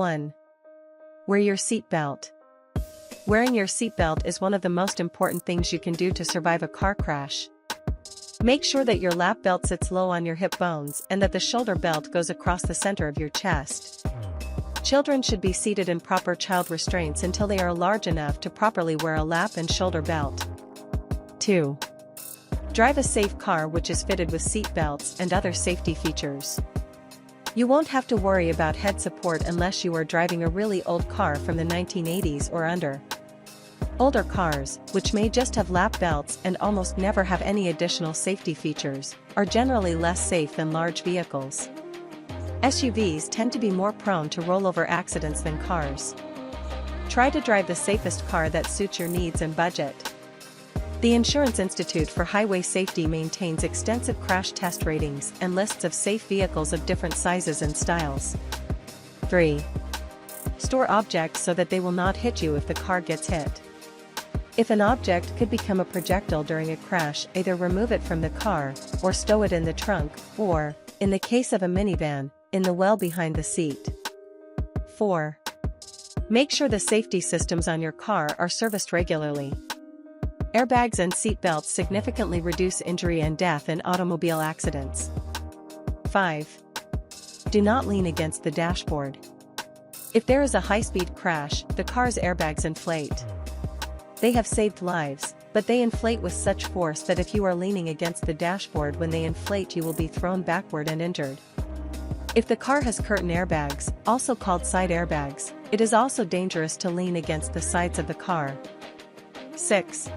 1. Wear your seatbelt. Wearing your seatbelt is one of the most important things you can do to survive a car crash. Make sure that your lap belt sits low on your hip bones and that the shoulder belt goes across the center of your chest. Children should be seated in proper child restraints until they are large enough to properly wear a lap and shoulder belt. 2. Drive a safe car which is fitted with seat belts and other safety features. You won't have to worry about head support unless you are driving a really old car from the 1980s or under. Older cars, which may just have lap belts and almost never have any additional safety features, are generally less safe than large vehicles. SUVs tend to be more prone to rollover accidents than cars. Try to drive the safest car that suits your needs and budget. The Insurance Institute for Highway Safety maintains extensive crash test ratings and lists of safe vehicles of different sizes and styles. 3. Store objects so that they will not hit you if the car gets hit. If an object could become a projectile during a crash, either remove it from the car, or stow it in the trunk, or, in the case of a minivan, in the well behind the seat. 4. Make sure the safety systems on your car are serviced regularly. Airbags and seat belts significantly reduce injury and death in automobile accidents. 5. Do not lean against the dashboard. If there is a high-speed crash, the car's airbags inflate. They have saved lives, but they inflate with such force that if you are leaning against the dashboard when they inflate, you will be thrown backward and injured. If the car has curtain airbags, also called side airbags, it is also dangerous to lean against the sides of the car. 6.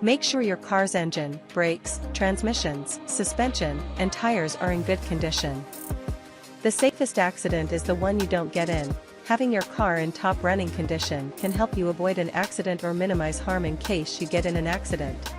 Make sure your car's engine, brakes, transmissions, suspension, and tires are in good condition. The safest accident is the one you don't get in. Having your car in top running condition can help you avoid an accident or minimize harm in case you get in an accident.